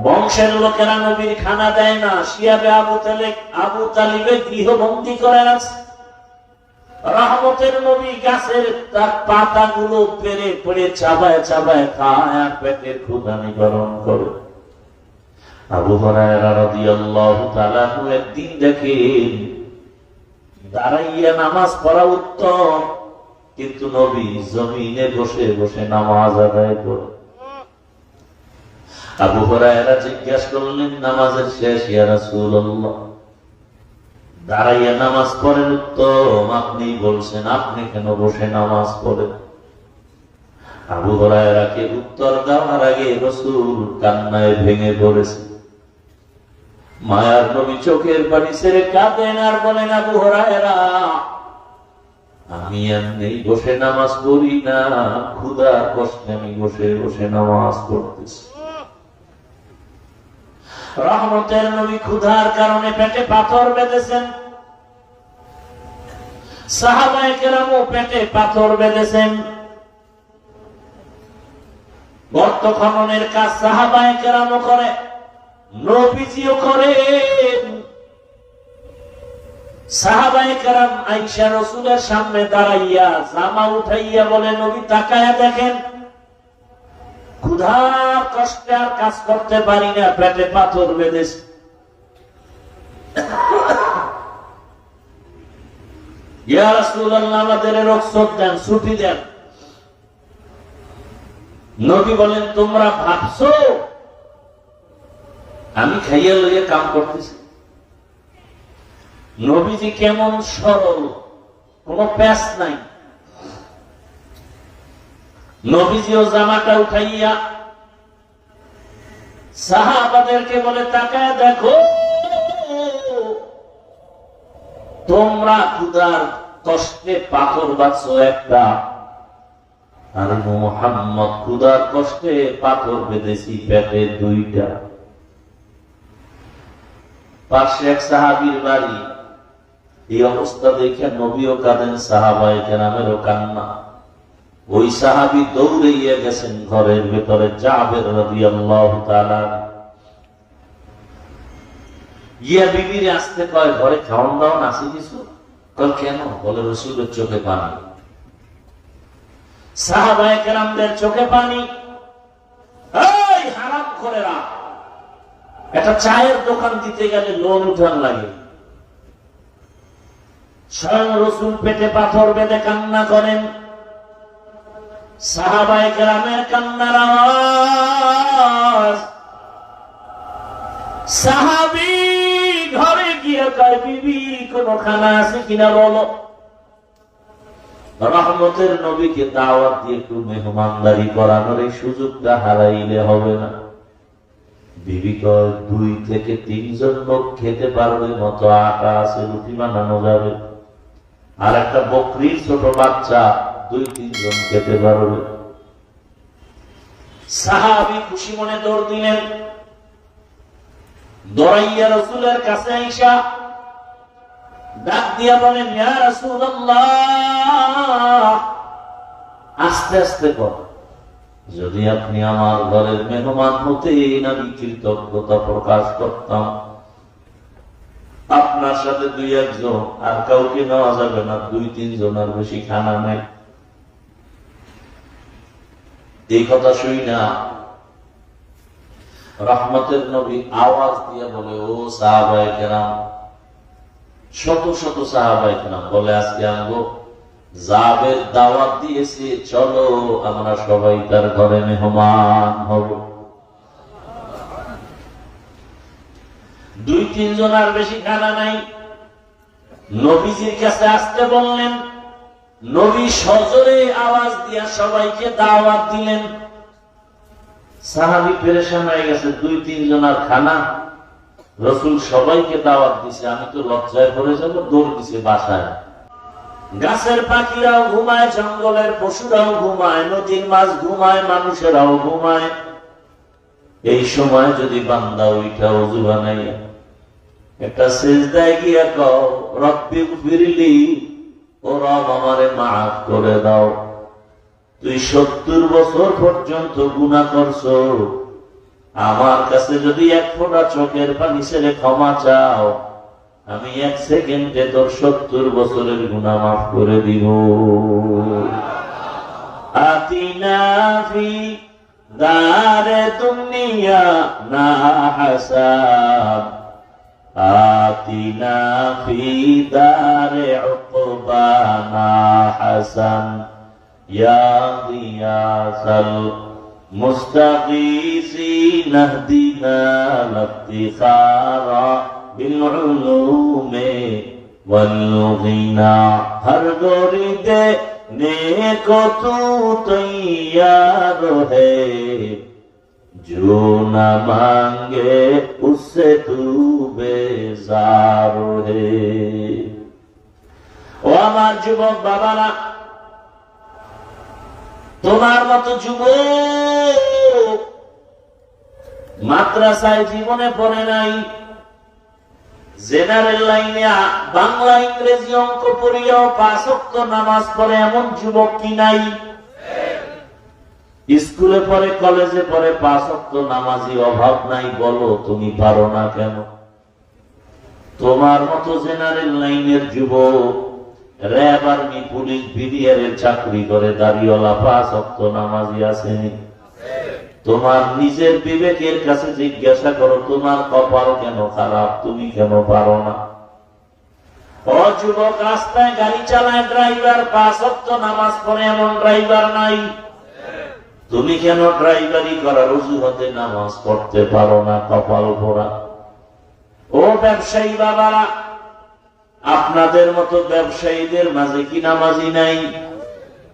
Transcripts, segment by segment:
বংশের লোকেরা নবীর খানা দেয় না, শিয়াবে আবু তালিবে গৃহবন্দী করে আছে। রহমতের নবী গাছের পাতাগুলো পেরে পড়ে চাবায় চাবায় খায় আর পেটের ক্ষুধা নিবারণ করে। আবু হুরায়রা রাদিয়াল্লাহু তাআলা একদিন দেখেন দাঁড়াইয়া নামাজ পড়া উত্তম, কিন্তু নবী জমিনে বসে বসে নামাজ আদায় করে। আবু হুরায়রা জিজ্ঞাসা করলেন, নামাজের শেষ ইয়া রাসূলুল্লাহ, দাঁড়াইয়া নামাজ পড়েন উত্তম, আপনি বলছেন, আপনি কেন বসে নামাজ পড়েন? আবু হুরায়রাকে উত্তর দেওয়ার আগে রাসূল কান্নায় ভেঙে পড়েছে। মায়ার নবী চোখের পানি ছেড়ে কাঁদেন আর বলেন, আবু হুরায়রা, আমি এমনি বসে নামাজ পড়ি না, ক্ষুধার কষ্টে আমি বসে বসে নামাজ পড়তেছি। রহমতের নবী ক্ষুধার কারণে পেটে পাথর বেঁধেছেন, সাহাবায়ে কেরামও পেটে পাথর বেঁধেছেন। গর্ত খননের কাজ সাহাবায়ে কেরামও করে, নবীজিও করেন। সাহাবায়ে কেরাম আয়েশা রাসূলের সামনে দাঁড়াইয়া জামা উঠাইয়া বলে, নবী তাকায়া দেখেন, ক্ষুধার কষ্টে আর কাজ করতে পারি না, পেটে পাথর বেঁধেছে। ইয়া রাসূলুল্লাহ, আমাদের রুখসত দেন, ছুটি দেন। নবী বলেন, তোমরা ভাবছো আমি খাইয়া লইয়া কাম করতেছি? নবীজি কেমন সরল, কোন প্যাচ নাই। নবীজিও জামাটা উঠাইয়া সাহাবাদেরকে বলে, তাকায় দেখো, তোমরা ক্ষুধার কষ্টে পাথর বাঁচছো একটা, আর মুহাম্মদ ক্ষুধার কষ্টে পাথর বেঁধেছি পেটে দুইটা। পাশে এক সাহাবীর বাড়ি। এই অবস্থা দেখে নবীও কাঁদেন, সাহাবায়ে কেরামেরও কান্না। ওই সাহাবী দৌড়াইয়া গেছেন ঘরের ভেতরে, জাবের রাদিয়াল্লাহু তাআলা। গিয়া বিবিরে আসতে কয়, ঘরে খাওয়ান দাওয়ান আছে কিছু? কল কেন? বলে, রাসূলের চোখে পানি। সাহাবায়ে কেরামদের চোখে পানি। এই হারামখোরেরা, একটা চায়ের দোকান দিতে গেলে লোন উঠান লাগে। স্বয়ং রাসূল পেটে পাথর বেঁধে কান্না করেন। সাহাবায়ে কেরামের কান্নার আওয়াজ। সাহাবী ঘরে গিয়ে কয়, বিবি কোন খানা আছে কিনা বলো। রহমতের নবীকে দাওয়াত দিয়ে একটু মেহমানদারি করানোর এই সুযোগটা হারাইলে হবে না। বিবি কয়, 2 থেকে 3 জন লোক খেতে পারবে মতো আটা আছে, রুটি বানানো যাবে। আর একটা বকরির ছোট বাচ্চা 2-3 জন খেতে পারবে। সাহাবী খুশি মনে দৌড় দিলেন। দৌড়াইয়া রাসূলের কাছে আইসা ডাক দিয়া বলেন, ইয়া রাসূলুল্লাহ, আস্তে আস্তে কর, যদি আপনি আমার ঘরের মেহমান হতেন আমি কৃতজ্ঞতা প্রকাশ করতাম। আপনার সাথে 2-1 জন, আর কাউকে নেওয়া যাবে না, 2-3 জনের বেশি খানা নাই। এই কথা শুই না রহমতের নবী আওয়াজ দিয়ে বলে, ও সাহাবায়ে কেরাম, শত শত সাহাবায়ে কেরাম বলে, আজকে আমগো জাবের দাওয়াত দিয়েছে, চলো আমরা সবাই তার ঘরে মেহমান হব। 2-3 জনের বেশি খানা নাই। নবীজির কাছে আসতে বললেন। নবী সজোরে আওয়াজ দিয়া সবাইকে দাওয়াত দিলেন। সাহাবী পেরেশান হয়ে গেছে, 2-3 জনের খানা, রাসূল সবাইকে দাওয়াত দিছে, আমি তো লজ্জায় পড়ে যাব, দৌড় দিছে বাসায়। গাছের পাখিরাও ঘুমায়, জঙ্গলের পশুরাও ঘুমায়, নদীর মাছ ঘুমায়, মানুষেরাও ঘুমায়। এই সময় যদি বান্দা উঠা ওযু বানাইয়া একটা সিজদায় গিয়া কও, রব্বি গফিরলি, ও রব আমারে মাফ করে দাও, তুই 70 বছর পর্যন্ত গুনাহ করছো, আমার কাছে যদি এক ফোঁটা চোখের পানি ছেড়ে ক্ষমা চাও, আমি 1 সেকেন্ডে তোর 70 বছরের গুনাহ মাফ করে দিব। আতিনা ফি দারে দুনিয়া না হাসাব, আতিনা ফি দারে উকবা না হাসান, ইয়া গিয়াসাল মুস্তাগীসিন ইহদিনা লিফতিখারা বিল উলুমে ওয়াল গিনা। হর গরিদে नेको तू तैयार है, जो न मांगे उससे तू बेजार है। ও আমার যুবক বাবারা, তোমার মতো যুবক মাদ্রাসায় জীবনে পড়ে নাই, জেনারেল লাইনে বাংলা ইংরেজি অঙ্ক পড়িয়াও 5 ওয়াক্ত নামাজ পড়ে এমন যুবক কি নাই? স্কুলে পড়ে, কলেজে পড়ে, 5 ওয়াক্ত নামাজি অভাব নাই। বলো তুমি পারো না কেন? তোমার মতো জেনারেল লাইনের যুবক র‍্যাব, আর্মি, পুলিশ, বিডিআর এর চাকরি করে দাড়িওয়ালা 5 ওয়াক্ত নামাজি আসেনি। তোমার নিজের বিবেকের কাছে জিজ্ঞাসা করো, তোমার কপাল কেন খারাপ? তুমি কেন পারো না? ও যুবক, রাস্তায় গাড়ি চালায় ড্রাইভার, 5 ওয়াক্ত নামাজ পড়ে এমন ড্রাইভার নাই। তুমি কেন ড্রাইভারি করার অজুহাতে নামাজ পড়তে পারো না? কপাল পোড়া। ও ব্যবসায়ী বাবারা, আপনাদের মতো ব্যবসায়ীদের মাঝে কি নামাজি নাই?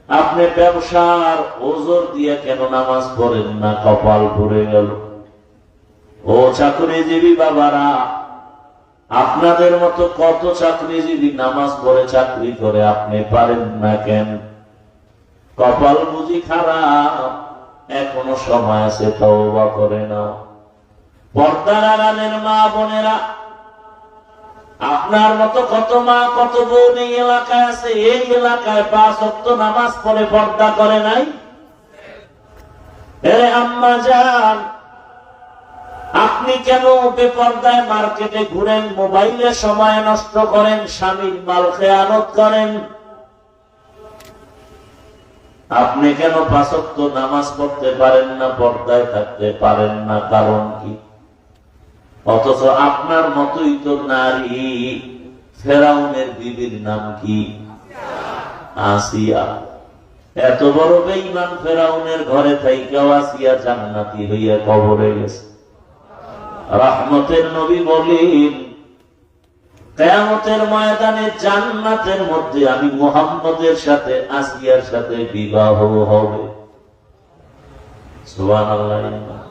আপনি ব্যবসার ওজোর দিয়ে কেন নামাজ পড়েন না? কপাল পড়ে গেল। ও চাকরিজীবী বাবারা, আপনাদের মতো কত চাকরিজীবী নামাজ পড়ে চাকরি করে, আপনি পারেন না কেন? কপাল বুঝি খারাপ? এখনো সময় আছে, তওবা করে নাও। পর্দার আড়ালের মা বোনেরা, আপনার মতো কত মা কত বোন এই এলাকায় আছে, এই এলাকায় 5 ওয়াক্ত নামাজ পড়ে পর্দা করে নাই। আরে আম্মা জান, আপনি কেন বেপর্দায় মার্কেটে ঘুরেন, মোবাইলে সময় নষ্ট করেন, স্বামীর মাল খেয়ানত করেন? আপনি কেন 5 ওয়াক্ত নামাজ পড়তে পারেন না, পর্দায় থাকতে পারেন না? কারণ কি? অথচ আপনার মতোই তো নারী। ফেরাউনের বিবির নাম কি? আসিয়া। এত বড় বেঈমান ফেরাউনের ঘরে থাইকাও আসিয়া জান্নাতি হইয়া কবরে গেছে। রহমতের নবী বলেন, কিয়ামতের ময়দানে জান্নাতের মধ্যে আমি মুহাম্মদের সাথে আসিয়ার সাথে বিবাহ হবে। সুবহানাল্লাহ।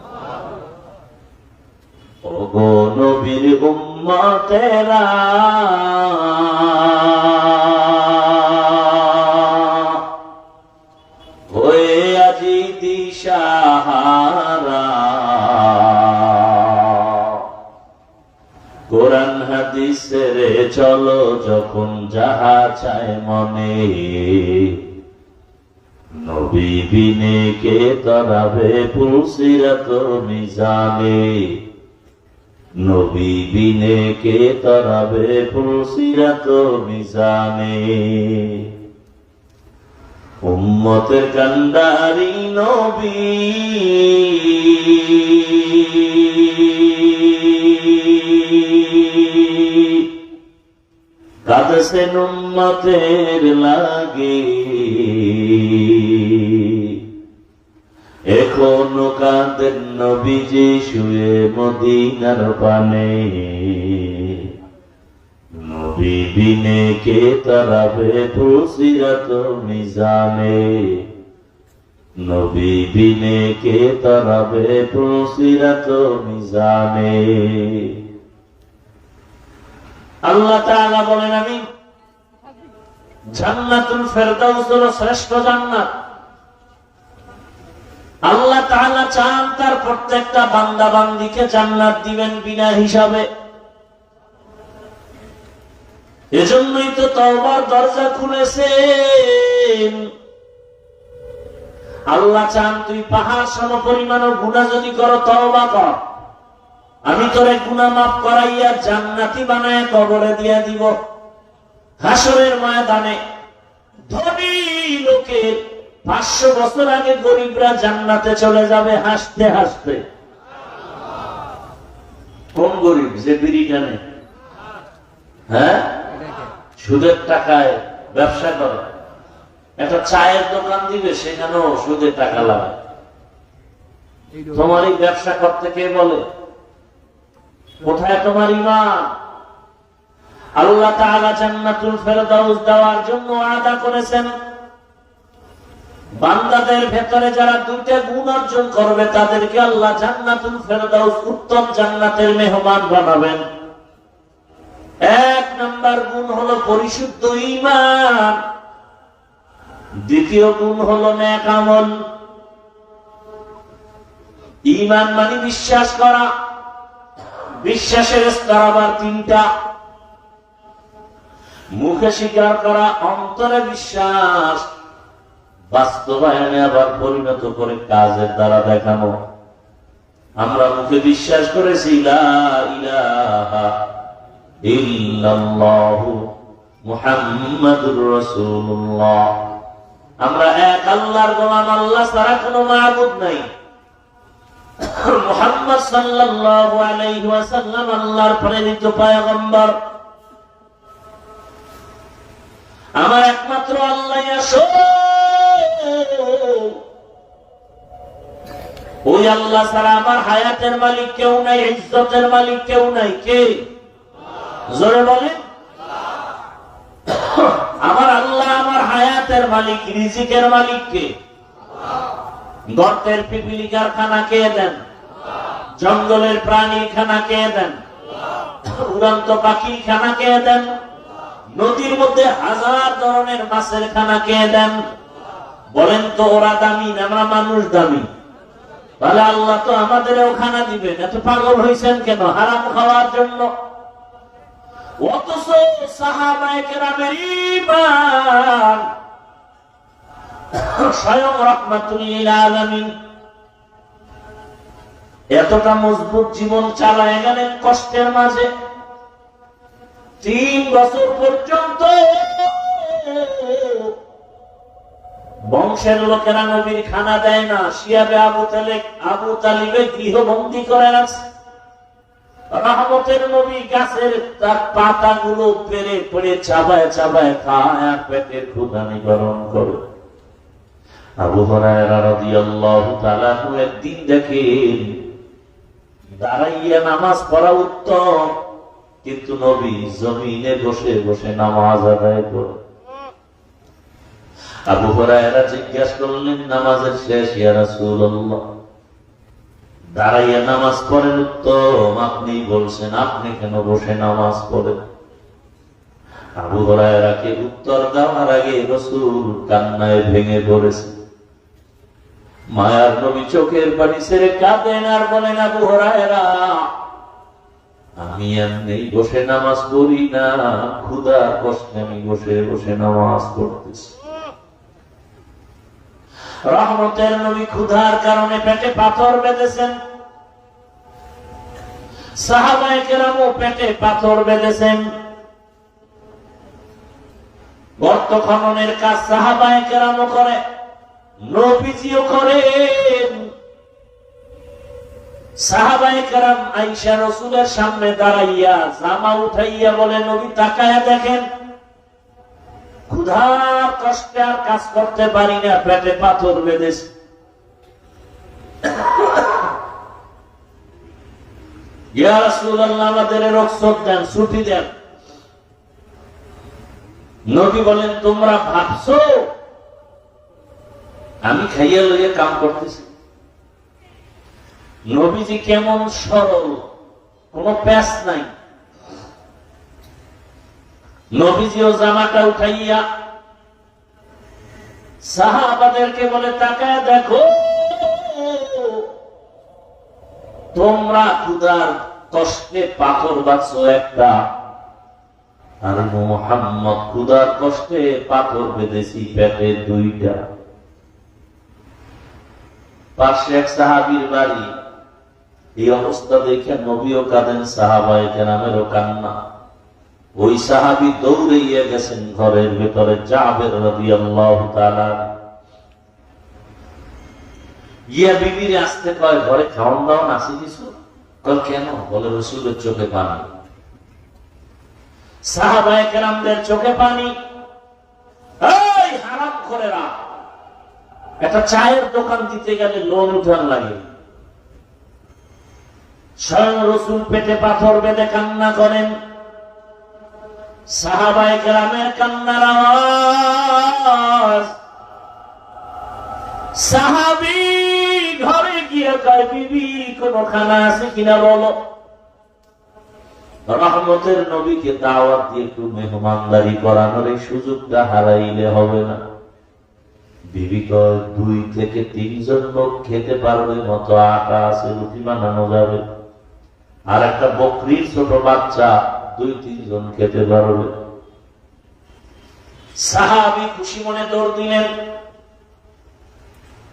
ওগো নবীর উম্মতেরা, হয়ে আজি দিশাহারা, কোরআন হাদিসের চলো যখন যাহা চায় মনে, নবী বিনে কে তরাবে পুলসিরাত মিজানে, নবী বিনে কে তরাবে পুলসিরাত মিজানে। উম্মতের কান্ডারি নবী, কাঁদছেন উম্মতের লাগে, এখনো কাঁদেন নবীজি শুয়ে মদিনার পানে, নবী বিনে কে তরাবে পুলসিরাত মিজানে, নবী বিনে কে তরাবে পুলসিরাত মিজানে। আল্লাহ তাআলা বলেন, আমি জান্নাতুল ফেরদাউস হলো শ্রেষ্ঠ জান্নাত। আল্লাহ তাআলা চান তার প্রত্যেকটা বান্দা বান্দীকে জান্নাত দিবেন বিনা হিসাবে। এজন্যই তো তওবার দরজা খুলেছেন। আল্লাহ চান তুই পাহাড় সম পরিমাণ গুনাহ যদি করো তওবা কর, আমি তোরে গুনাহ মাফ করাইয়া জান্নাতি বানায় কবরে দিয়া দিব। হাসরের ময়দানে ধনী লোকের 500 বছর আগে গরিবরা জান্নাতে চলে যাবে হাসতে হাসতে। কোন গরিব? যে বিড়ি টানে, হ্যাঁ, সুদের টাকায় ব্যবসা করে, একটা চায়ের দোকান দিবে, সেখানেও সুদের টাকা লাগে। তোমার এই ব্যবসা করতে কে বলে? কোথায় তোমার ঈমান? আল্লাহ তাআলা জান্নাতুল ফেরদাউস দেওয়ার জন্য ওয়াদা করেছেন। বান্দাদের ভেতরে যারা দুইটা গুণ অর্জন করবে তাদেরকে আল্লাহ জান্নাতুল ফেরদাউস, উত্তম জান্নাতের মেহমান বানাবেন। এক নাম্বার গুণ হলো পরিশুদ্ধ ঈমান, দ্বিতীয় গুণ হলো নেক আমল। ঈমান মানে বিশ্বাস করা, বিশ্বাসের স্তর আবার 3টা। মুখে স্বীকার করা, অন্তরে বিশ্বাস, বাস্তবায়নে আবার পরিণত করে কাজের দ্বারা দেখানো। আমরা মুখে বিশ্বাস করেছি লা ইলাহা ইল্লাল্লাহু মুহাম্মাদুর রাসূলুল্লাহ, আমরা এক আল্লাহর গোলাম, আল্লাহ ছাড়া কোনো মাবুদ নাই। মুহাম্মদ সাল্লাল্লাহু আলাইহি ওয়াসাল্লাম আল্লাহর প্রেরিত পয়গম্বর। আমার একমাত্র আল্লাহই আসল, ওই আল্লাহ ছাড়া আমার হায়াতের মালিক কেউ নাই, ইজ্জতের মালিক কেউ নাই। কে? জোরে বলেন। আমার আল্লাহ আমার হায়াতের মালিক, রিজিকের মালিক কে? গর্তের পিপিলিকার খানা কে দেন? জঙ্গলের প্রাণীর খানা কে দেন? উড়ন্ত পাখির খানা কে দেন? নদীর মধ্যে 1000 ধরনের মাছের খানা কে দেন? বলেন তো ওরা দামি না আমরা মানুষ দামি? তাহলে আল্লাহ তো আমাদেরও খানা দিবেন। এত পাগল হয়েছেন কেন হারাম খাওয়ার জন্য? অথচ সাহাবায়ে কেরামের ঈমান স্বয়ং রাহমাতুল লিল আলামিন এতটা মজবুত জীবন চালায় গেলেন কষ্টের মাঝে। 3 বছর পর্যন্ত বংশের লোকেরা নবীর খানা দেয় না। শিয়াবে আবু তালিবে গৃহবন্দী করে রাখছে। রহমতের নবী গাছের পাতাগুলো পেরে পড়ে চাবায় চাবায় খায় আর পেটের ক্ষুধা নিবারণ করে। আবু হুরায়রা রাদিয়াল্লাহু তাআলা একদিন দেখেন দাঁড়াইয়া নামাজ পড়া উত্তম, কিন্তু নবী জমিনে বসে বসে নামাজ আদায় করে। আবু হুরায়রা জিজ্ঞাসা করলেন, নামাজের শেষ ইয়া রাসূলুল্লাহ, দাঁড়াইয়া নামাজ পড়েন উত্তম, আপনি বলছেন, আপনি কেন বসে নামাজ পড়েন? আবু হুরায়রাকে উত্তর দেওয়ার আগে রাসূল কান্নায় ভেঙে পড়েছে। মায়ার নবী চোখের পানি ছেড়ে কাঁদেন আর বলেন, আবু হুরায়রা, আমি এমনি বসে নামাজ পড়ি না, ক্ষুধার কষ্টে আমি বসে বসে নামাজ পড়তেছি। রহমতের নবী ক্ষুধার কারণে পেটে পাথর বেঁধেছেন, সাহাবায়ে কেরামও পেটে পাথর বেঁধেছেন। গর্ত খননের কাজ সাহাবায়ে কেরামও করে, নবীজিও করেন। সাহাবায়ে কেরাম আয়েশা রাসূলের সামনে দাঁড়াইয়া জামা উঠাইয়া বলে, নবী তাকায়া দেখেন, ক্ষুধার কষ্টে আর কাজ করতে পারি না, পেটে পাথর বেঁধেছে। ইয়া রাসূলুল্লাহ, আমাদের রুখসত দেন, ছুটি দেন। নবী বলেন, তোমরা ভাবছো আমি খাইয়া লইয়া কাম করতেছি? নবীজি কেমন সরল, কোন প্যাচ নাই। নবীজিও জামাটা উঠাইয়া সাহাবাদেরকে বলে, তাকায় দেখো, তোমরা ক্ষুধার কষ্টে পাথর বাঁচছো একটা, আর মুহাম্মদ ক্ষুধার কষ্টে পাথর বেঁধেছি পেটে 2টা। পাশে এক সাহাবীর বাড়ি। এই অবস্থা দেখে নবীও কাঁদেন, সাহাবায়ে কেরামেরও কান্না। ওই সাহাবী দৌড়িয়ে গেছেন ঘরের ভেতরে, জাবের রাদিয়াল্লাহু তাআলা। গিয়া বিবির আসতে কয়, ঘরে খাওয়ান দাওয়ান আছে কিছু? কল কেন? বলে রাসূলের চোখে পানি। সাহাবায়ে কেরামদের চোখে পানি। এই হারামখোরেরা, একটা চায়ের দোকান দিতে গেলে লোন উঠান লাগে। স্বয়ং রাসূল পেটে পাথর বেঁধে কান্না করেন। সাহাবায়ে কেরামের কান্নার আওয়াজ। সাহাবী ঘরে গিয়ে কয়, বিবি কোন খানা আছে কিনা বলো। রহমতের নবীকে দাওয়াত দিয়ে একটু মেহমানদারি করানোর এই সুযোগটা হারাইলে হবে না। বিবি কয়, 2 থেকে 3 জন লোক খেতে পারবে মতো আটা আছে, রুটি বানানো যাবে। আর একটা বকরির ছোট বাচ্চা 2-3 জন খেতে পারবে। সাহাবী খুশি মনে দৌড় দিলেন।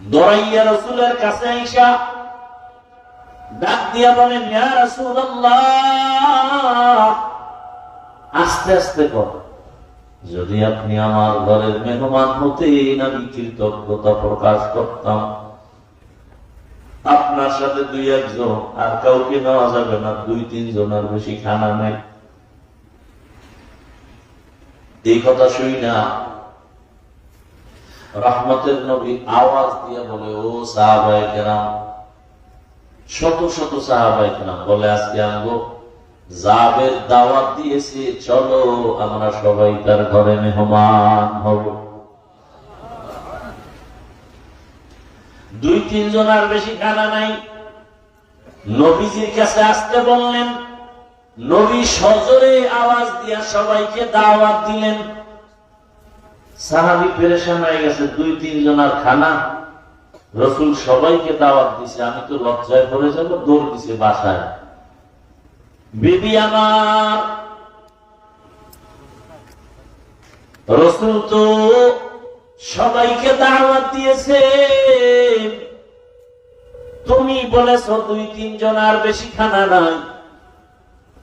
দৌড়াইয়া রাসূলের কাছে আইসা ডাক দিয়া বলেন, ইয়া রাসূলুল্লাহ, আস্তে আস্তে কর, যদি আপনি আমার ঘরের মেহমান হতেন আমি কৃতজ্ঞতা প্রকাশ করতাম। আপনার সাথে 2-1 জন, আর কাউকে নেওয়া যাবে না, 2-3 জনের বেশি খানা নাই। এই কথা শুই না রহমতের নবী আওয়াজ দিয়ে বলে, ও সাহাবায়ে কেরাম, শত শত সাহাবায়ে কেরাম বলে, আজকে আমগো জাবের দাওয়াত দিয়েছে, চলো আমরা সবাই তার ঘরে মেহমান হব। 2-3 জনের বেশি খানা নাই। নবীজির কাছে আসতে বললেন। নবী সজোরে আওয়াজ দিয়া সবাইকে দাওয়াত দিলেন। সাহাবী পেরেশান হয়ে গেছে, 2-3 জনের খানা, রাসূল সবাইকে দাওয়াত দিছে, আমি তো লজ্জায় পড়ে যাব, দৌড় দিছে বাসায়। বিবি আমার, রাসূল তো সবাইকে দাওয়াত দিয়েছে, তুমি বলেছো 2-3 জনের বেশি খানা নাই।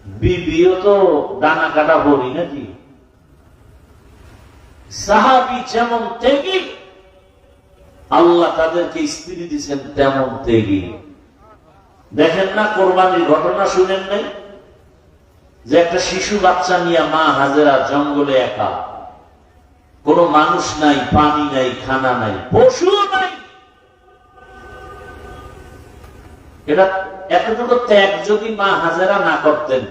বিবিও তো ডানা কাটা বলি নাকি? সাহাবী যেমন ত্যাগী, আল্লাহ তাদেরকে স্ত্রী দিচ্ছেন তেমন ত্যাগী। দেখেন না কোরবানির ঘটনা শুনেন নাই? যে একটা শিশু বাচ্চা নিয়ে মা হাজেরা জঙ্গলে একা, কোন মানুষ নাই, পানি নাই, খানা নাই, পশু নাই। এটা এতটুকু ত্যাগ যদি মা হাজেরা না করতেন,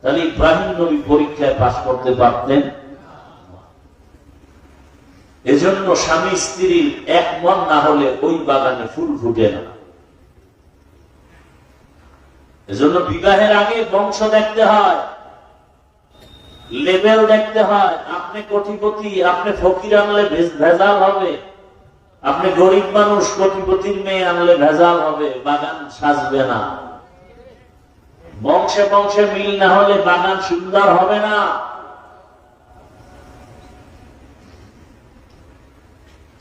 তাহলে ইব্রাহিম নবী পরীক্ষায় পাস করতে পারতেন? এজন্য স্বামী স্ত্রীর এক মন না হলে ওই বাগানে ফুল ফুটে না। এজন্য বিবাহের আগে বংশ দেখতে হয়, লেভেল দেখতে হয়। আপনি কোটিপতি, আপনি ফকির আনলে ভেজাল হবে। আপনি গরিব মানুষ, কোটিপতির মেয়ে আনলে ভেজাল হবে, বাগান সাজবে না। বংশে বংশে মিল না হলে বাগান সুন্দর হবে না।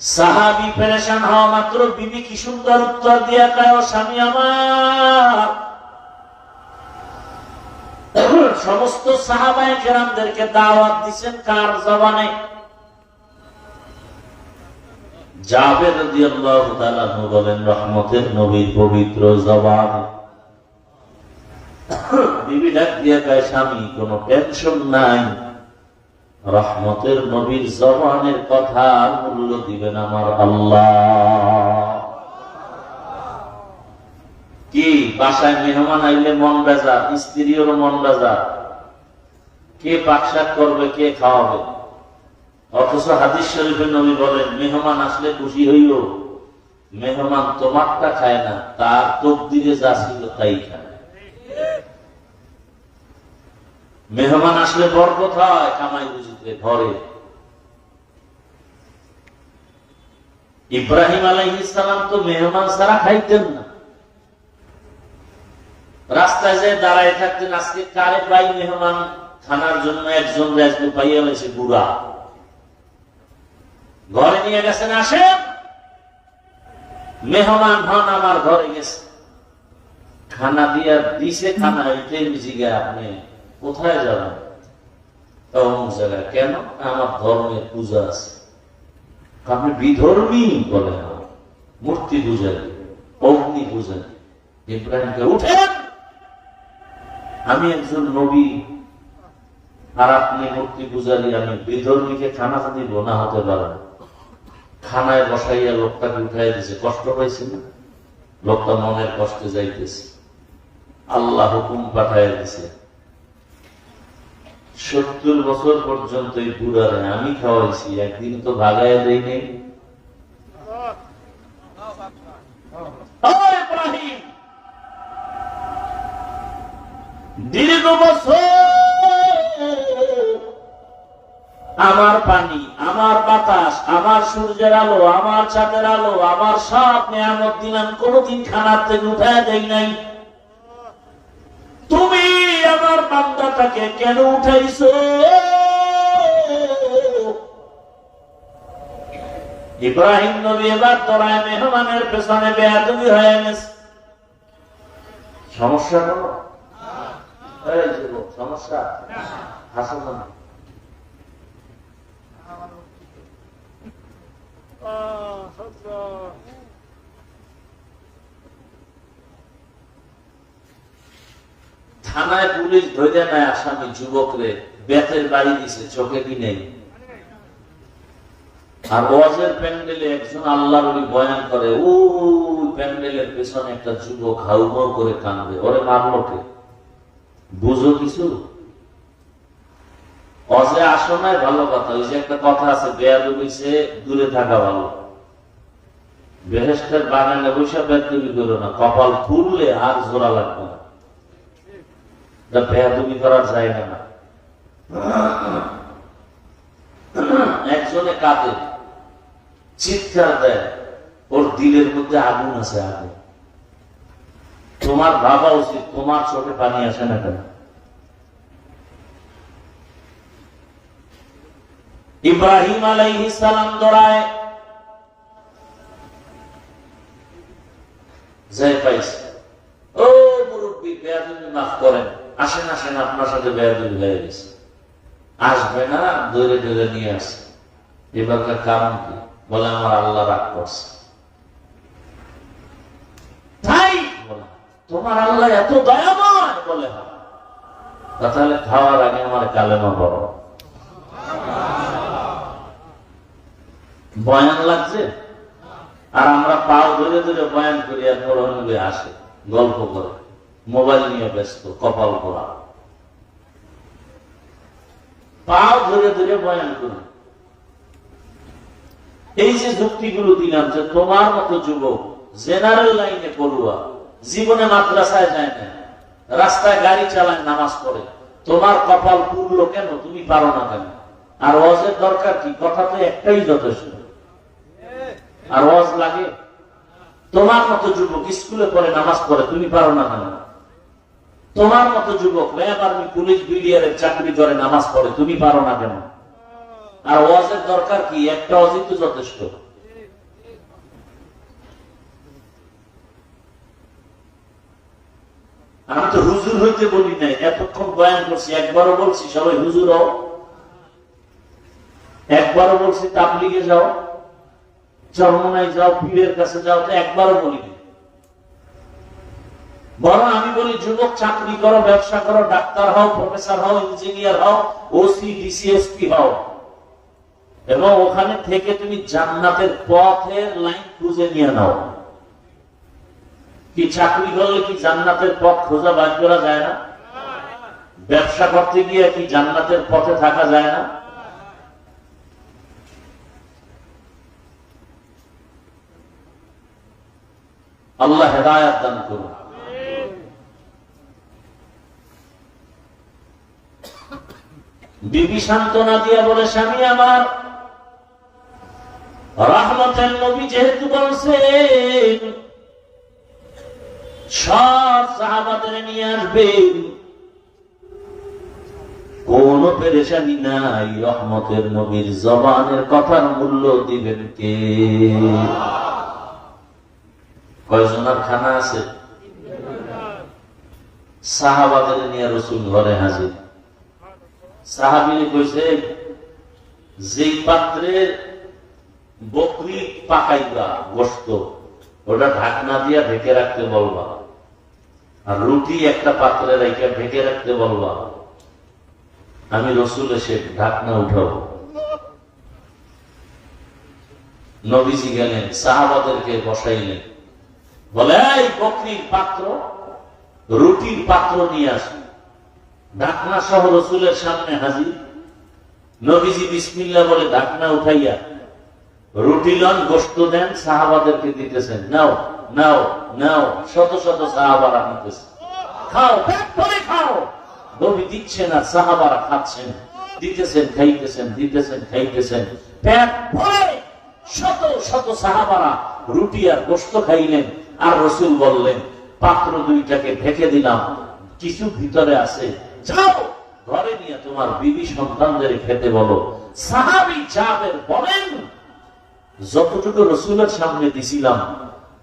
সাহাবী পেরেশান হওয়া মাত্র বিবি কি সুন্দর উত্তর দিয়া কয়, ও স্বামী আমার, সমস্ত সাহাবায়ে কেরামদেরকে দাওয়াত দিবেন কার জবানে? জাবের রাদিয়াল্লাহু তাআলা বলেন, রহমতের নবীর পবিত্র জবান। বিবি ডাক দিয়া কয়, স্বামী কোনো টেনশন নাই, রহমতের নবীর জবানের কথা মূল্য দিবেন আমার আল্লাহ। কি বাসায় মেহমান আইলে মন বেজার, স্ত্রীর মন বেজার, কে পাকশাক করবে, কে খাওয়াবে? অথচ হাদিস শরীফে নবী বলেন, মেহমান আসলে খুশি হইও, মেহমান তোমারটা খায় না, তার তকদিরে যা ছিল তাই খায়। মেহমান আসলে বরকত হয় কামাই রুজিতে ঘরে। ইব্রাহিম আলাইহিস সালাম তো মেহমান ছাড়া খাইতেন না, রাস্তায় যে দাঁড়ায় থাকতেন, আজকে কারে পাই মেহমান খানার জন্য? একজন রাজু পাইয়া গেছে, বুড়া, ঘরে নিয়ে গেছেন, আসেন মেহমান হন আমার ঘরে গেছে, খানা দিয়া দিছে, খানা জিগা আপনি কোথায় যাবেন? অমুক জায়গায়। কেন? আমার ধর্মের পূজা আছে। আপনি বিধর্মী বলে? মূর্তি পূজারি, অগ্নি পূজারি। ইব্রাহিমকে উঠেন, আমি একজন নবী আর আপনি মূর্তি পূজারি, আমি বিধর্মীকে খানা দিব না? হতে পারে না। খানায় বসাইয়া লোকটাকে উঠাই দিয়েছে। কষ্ট পাইছে না? লোকটা মনের কষ্টে যাইতেছে, আল্লাহ হুকুম পাঠাইয়া দিছে, 70 বছর পর্যন্ত এই বুড়ারে আমি খাওয়াইছি, একদিন তো ভাগাইয়া দেই নেই। দীর্ঘ বছর আমার পানি, আমার বাতাস, আমার সূর্যের আলো, আমার চাঁদের আলো, আমার সব নিয়ামত দিলাম, কোনদিন খানার থেকে উঠায় দেই নাই। তুমি আমার বান্দাটাকে কেন উঠাইছো? ইব্রাহিম নবী এবার তোরায় মেহমানের পেছনে বেয়াদবি হয়ে গেছে। সমস্যা কোন? সমস্যা হাসল না? থানায় পুলিশ ধরে নেয় আসামি যুবকরে, বেতের বাড়ি দিছে, চোখে কি নেই। আর ওয়াজের প্যান্ডেলে একজন আল্লাহর ওলি বয়ান করে, ওই প্যান্ডেলের পেছনে একটা যুবক হাউমাউ করে কাঁদবে। ওরে মারলো কে? বুঝো কিছু? ওয়াজে আসো নাই ভালো কথা, ওই যে একটা কথা আছে, বেয়াদবি সে দূরে থাকা ভালো। বেহেশতের বাগানে বসে বেয়াদবি করো না, কপাল খুললে আর জোড়া লাগবে না। বেয়াদবি করার জায়গা না। একজনে কাঁদে, চিৎকার দেয়, ওর দিলের মধ্যে আগুন আছে, আগুন। তোমার ভাবা উচিত, তোমার চোখে পানি আসে না কেন? ইব্রাহিম আলাইহিস সালাম দৌড়ায় যাই পাইছে, ও মুরব্বী, বেয়াদবি মাফ করেন, আসেন আসেন, আপনার সাথে বেয়াদবি হয়ে গেছে। আসবে না, দৌড়ে দৌড়ে নিয়ে আসে। এবারকার কারণ কি? বলে আমার আল্লাহ রাগ করছে। তাই তোমার আল্লাহ এত দয়াময়? বলে তাহলে খাওয়ার আগে আমার কালেমা পড়ো। বয়ান লাগছে, আর আমরা পাও ধরে ধরে বয়ান করি, আর পরবে আসে গল্প করে, মোবাইল নিয়ে ব্যস্ত, কপাল করা। পাও ধরে ধরে বয়ান করি। এই যে যুক্তিগুলো দিলাম, যে তোমার মতো যুবক জেনারেল লাইনে পড়ুয়া, জীবনে মাদ্রাসায় যায় না, রাস্তায় গাড়ি চালায়, নামাজ পড়ে, তোমার কপাল পুরলো কেন? তুমি পারো না কেন? আর ওয়াজের দরকার কি? কথা তো একটাই যথেষ্ট। আর ওয়াজ লাগে? তোমার মতো যুবক স্কুলে পড়ে, নামাজ পড়ে, তুমি পারো না কেন? তোমার মতো যুবক র্যাব, আর্মি, পুলিশ, বিডিআর চাকরি করে, নামাজ পড়ে, তুমি পারো না কেন? আর ওয়াজের দরকার কি? একটা ওয়াজই তো যথেষ্ট। আমি তো হুজুর হইতে বলি নাই, এতক্ষণ বয়ান করছি, একবারও বলছি সবাই হুজুর হও, একবারও বলছি তাবলিগে যাও, চরমনায় যাও, পীরের কাছে যাও, তো একবারও বলি। বরং আমি বলি যুবক চাকরি করো, ব্যবসা করো, ডাক্তার হও, প্রফেসর হও, ইঞ্জিনিয়ার হও, ওসি, ডিসি, এসপি হও, এবং ওখানে থেকে তুমি জান্নাতের পথের লাইন খুঁজে নিয়ে নাও। কি চাকরি করলে কি জান্নাতের পথ খোঁজা বাদ করা যায় না? ব্যবসা করতে গিয়ে কি জান্নাতের পথে থাকা যায় না? আল্লাহ হেদায়েত দান করুন। বিবি সান্ত্বনা দিয়া বলে, স্বামী আমার, রহমতের নবী যেহেতু বলছেন সব সাহাবাদের নিয়ে আসবেন, কোন পেরেশানি নাই, রহমতের নবীর জবানের কথার মূল্য দিবেন কে? কয়জনের খানা আছে? সাহাবাদের নিয়ে রাসূল ঘরে হাজির। সাহাবীরা কইছে, যেই পাত্রে বকরি পাকাইবা গোশত, ওটা ঢাকনা দিয়া ঢেকে রাখতে বলবা, আর রুটি একটা পাত্রে রেখে ঢেকে রাখতে বলবা। আমি রাসূল এসে ঢাকনা উঠাবো। নবীজি গেলেন, সাহাবাদেরকে বসাইলেন, বলে এই বকরির পাত্র, রুটির পাত্র নিয়ে আসে। ঢাকনা সহ রাসূলের সামনে হাজির। নবীজি বিসমিল্লাহ বলে ঢাকনা উঠাইয়া রুটি লন, গোশত দেন, সাহাবাদেরকে দিতেছেন। নাও নাও নাও। শত শত সাহাবারা নিতেছে, খাও, পেট ভরে খাও। নবী দিচ্ছেন আর সাহাবারা খাচ্ছেন, দিতেছেন খাইতেছেন, দিতেছেন খাইতেছেন, পেট ভরে শত শত সাহাবারা রুটি আর গোশত খাইলেন। আর রাসূল বললেন, পাত্র দুইটাকে ঢেকে দিলাম, কিছু ভিতরে আছে, যাও ঘরে নিয়ে তোমার বিবি সন্তানদের খেতে বলো। সাহাবী জাবের বলেন, যতটুকু রাসূলের সামনে দিছিলাম,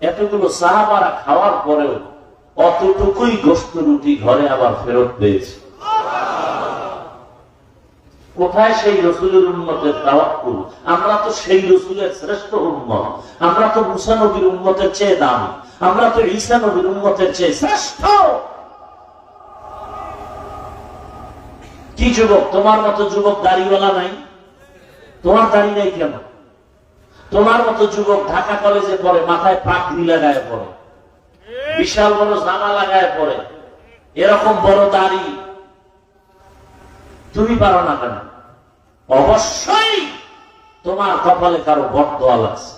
এতগুলো সাহাবারা খাওয়ার পরেও অতটুকুই গোশত রুটি ঘরে আবার ফেরত পেয়েছে। কোথায় সেই রাসূলের উম্মতের তাওয়াক্কুল? আমরা তো সেই রাসূলের শ্রেষ্ঠ উম্মত, আমরা তো মুসা নবীর উম্মতের চেয়ে দামি, আমরা তো ঈসা নবীর উম্মতের চেয়ে শ্রেষ্ঠ। কি যুবক, তোমার মতো যুবক দাড়িওয়ালা নাই? তোমার দাড়ি নাই কেন? তোমার মতো যুবক ঢাকা কলেজে পড়ে, মাথায় পাগড়ি লাগায় পড়ে, বিশাল বড় জামা লাগায় পড়ে, এরকম বড় দাড়ি তুমি পারো না কেন? অবশ্যই তোমার কপালে কারো বদদোয়া লাগছে,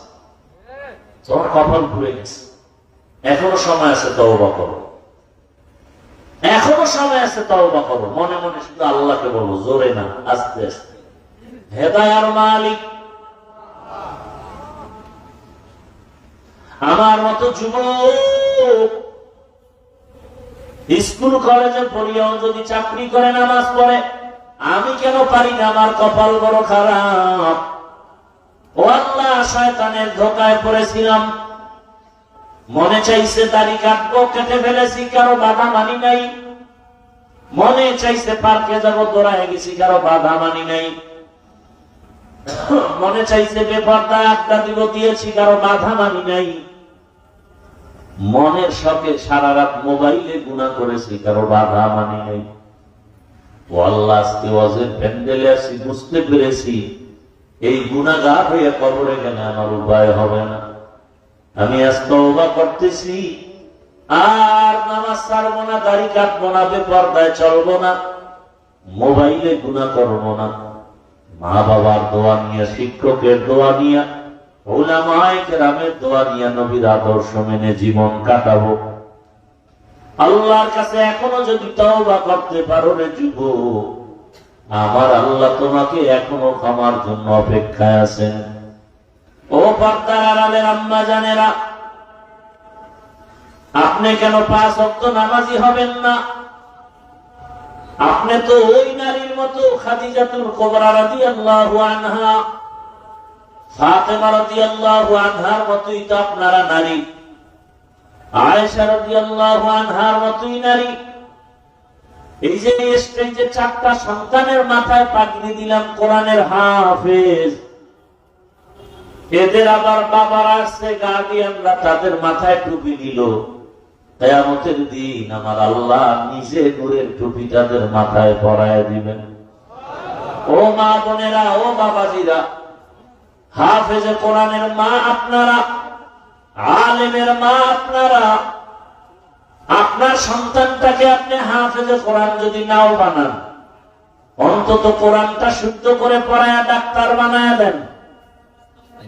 তোমার কপাল ঘুরে গেছে। এখনো সময় আছে তওবা করো, এখনো সময় আছে তওবা করো। মনে মনে শুধু আল্লাহকে বলো, জোরে না, আস্তে আস্তে। হেদায়ার মালিক আমার মতো যুবক স্কুল কলেজে পড়িয়াও যদি চাকরি করে, নামাজ পড়ে, আমি কেন পারি না? আমার কপাল বড় খারাপ। ও আল্লাহ, শয়তানের ধোকায় পড়েছিলাম। মনে চাইছে দাড়ি কাটবো, কেটে ফেলেছি, কারো বাধা মানি নাই। মনে চাইছে পার্কে যাবো, দৌড়ায় গেছি, কারো বাধা মানি নাই। মনে চাইছে বেপরদা আড্ডা দিব, দিয়েছি, কারো বাধা মানি নাই। মনের শখে সারা রাত মোবাইলে গুনাহ করেছি, কারো বাধা মানি নাই। ও আল্লাহ, আজকে ওয়াজের প্যান্ডেলে আসি, বুঝতে পেরেছি এই গুনাহগার হয়ে কবরে গেলে আমার উপায় হবে না। আমি আজ তওবা করতেছি, আর নামাজ ছাড়বো না, দাড়ি কাটবো না, বেপরদায় চলবো না, মোবাইলে গুনাহ করবো না। মা বাবার দোয়া নিয়ে, শিক্ষকের দোয়া নিয়ে, উলামায়ে কেরামের দোয়া নিয়ে, নবীর আদর্শ মেনে জীবন কাটাবো। আল্লাহর কাছে এখনো যদি তওবা করতে পারো রে যুবক, আমার আল্লাহ তোমাকে এখনো ক্ষমার জন্য অপেক্ষায় আছেন। ও পর্দার আড়ালের আম্মা জানেরা, আপনি কেন 5 ওয়াক্ত নামাজি হবেন না? আপনি তো ওই নারীর মতো, খাদিজাতুল কুবরা রাদিয়াল্লাহু আনহা, ফাতেমা রাদিয়াল্লাহু আনহার মতোই তো আপনারা নারী, আয়েশা রাদিয়াল্লাহু আনহার মতোই নারী। এই যে স্টেজে 4টা সন্তানের মাথায় পাগড়ি দিলাম, কোরআনের হাফেজ, এদের আবার বাবারা আসছে, গার্ডিয়ানরা, তাদের মাথায় টুপি দিল। কিয়ামতের দিন আমার আল্লাহ নিজে নূরের টুপি তাদের মাথায় পরায় দিবেন। ও মা বোনেরা, ও বাবাজিরা, হাফেজে কোরআনের মা আপনারা, আলেমের মা আপনারা, আপনার সন্তানটাকে আপনি হাফেজে কোরআন যদি নাও বানান, অন্তত কোরআনটা শুদ্ধ করে পড়ায়া ডাক্তার বানায়া দেন।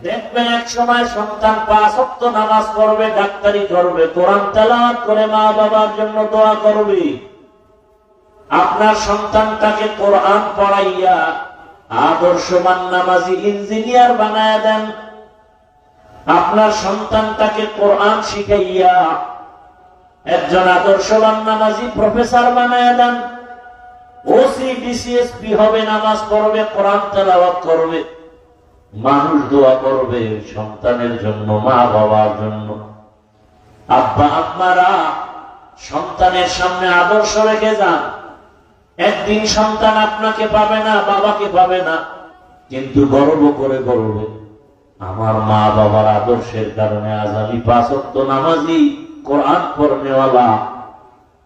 দেখবেন এক সময় সন্তান 5 ওয়াক্ত নামাজ পড়বে, ডাক্তারি করবে, কোরআন তেলাওয়াত করে মা বাবার জন্য দোয়া করবে। আপনার সন্তানটাকে কোরআন পড়াইয়া আদর্শবান নামাজি ইঞ্জিনিয়ার বানায়া দেন। আপনার সন্তানটাকে কোরআন শিখাইয়া একজন আদর্শবান নামাজি প্রফেসর বানায়া দেন। ওসি ডিসিএসপি হবে, নামাজ পড়বে, কোরআন তেলাওয়াত করবে, মানুষ দোয়া করবে সন্তানের জন্য, মা বাবার জন্য। আব্বা আম্মারা সন্তানের সামনে আদর্শ রেখে যান। একদিন সন্তান আপনাকে পাবে না, বাবাকে পাবে না, কিন্তু গর্ব করে বলবে আমার মা বাবার আদর্শের কারণে আজ আমি 5 ওয়াক্ত নামাজি, কোরআন পড়নেওয়ালা।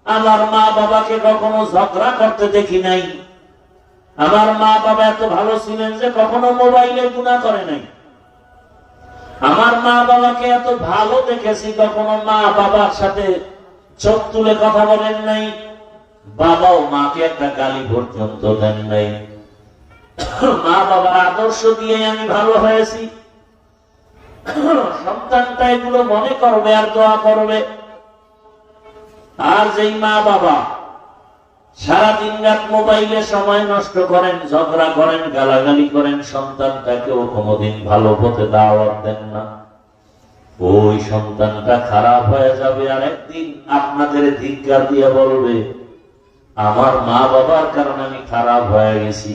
আমার মা বাবাকে কখনো ঝগড়া করতে দেখি নাই। আমার মা বাবা এত ভালো ছিলেন যে কখনো মোবাইলে গুনাহ করে নাই। আমার মা বাবাকে এত ভালো দেখেছি, কখনো মা বাবার সাথে চোখ তুলে কথা বলেন নাই। বাবাও মাকে একটা গালি পর্যন্ত দেন নাই। মা বাবার আদর্শ দিয়ে আমি ভালো হয়েছি। সন্তানটা এগুলো মনে করবে আর দোয়া করবে। আর যেই মা বাবা সারাদিন রাত মোবাইলে সময় নষ্ট করেন, ঝগড়া করেন, গালাগালি করেন, সন্তানটাকেও কোনোদিন ভালো পথে দাওয়াত দেন না, ওই সন্তানটা খারাপ হয়ে যাবে। আর একদিন আপনাদের ধিক্কার দিয়ে বলবে আমার মা বাবার কারণে আমি খারাপ হয়ে গেছি।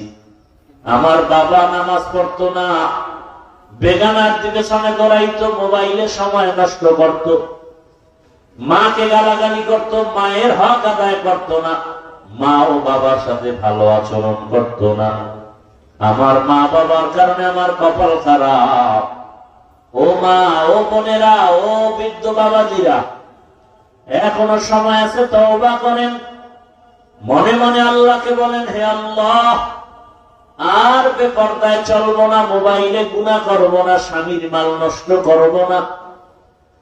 আমার বাবা নামাজ পড়তো না, বেগানার পেছনে দৌড়াইতো, মোবাইলে সময় নষ্ট করত, মাকে গালাগালি করত, মায়ের হক আদায় করত না, মা ও বাবার সাথে ভালো আচরণ করত না। আমার মা বাবার কারণে আমার কপাল খারাপ। ও মা, ও বোনেরা, ও বৃদ্ধ বাবাজিরা, এখনো সময় আছে, তওবা করেন। মনে মনে আল্লাহকে বলেন, হে আল্লাহ, আর বেপরদায় চলবো না, মোবাইলে গুনাহ করব না, স্বামীর মাল নষ্ট করব না,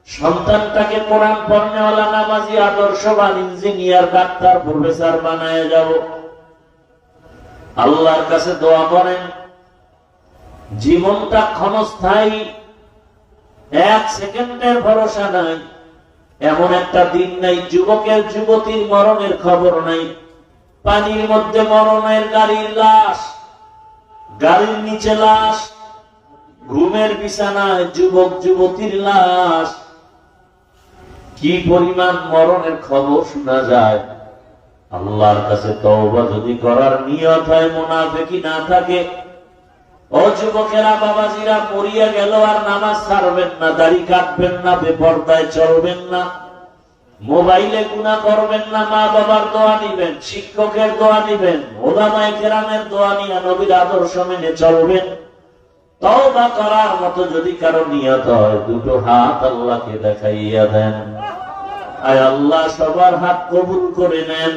সন্তানটাকে কোরআন পড়নেওয়ালা, নামাজি, আদর্শবান, ইঞ্জিনিয়ার, ডাক্তার, প্রফেসর বানায় যাব। আল্লাহর কাছে দোয়া করেন। জীবনটা ক্ষণস্থায়ী, 1 সেকেন্ডের ভরসা নাই। এমন একটা দিন নাই যুবকের যুবতীর মরণের খবর নাই। পানির মধ্যে মরণের গাড়ির লাশ, গাড়ির নিচে লাশ, ঘুমের বিছানায় যুবক যুবতীর লাশ। কি পরিমাণ মরণের খবর শোনা যায়। আল্লাহর কাছে তওবা যদি করার নিয়ত হয়, মুনাফিকি না থাকে, ও যুবকেরা, বাবাজিরা, মরিয়া গেল আর নামাজ ছাড়বেন না, দাড়ি কাটবেন না, বেপরদায় চলবেন না, মোবাইলে গুনাহ করবেন না, মা বাবার দোয়া নিবেন, শিক্ষকের দোয়া নিবেন, ওলামায়ে কেরামের দোয়া নিয়ে নবীর আদর্শ মেনে চলবেন। তওবা করার মতো যদি কারো নিয়ত হয়, 2টো হাত আল্লাহকে দেখাইয়া দেন। আয় আল্লাহ, সবার হাত কবুল করে নেন।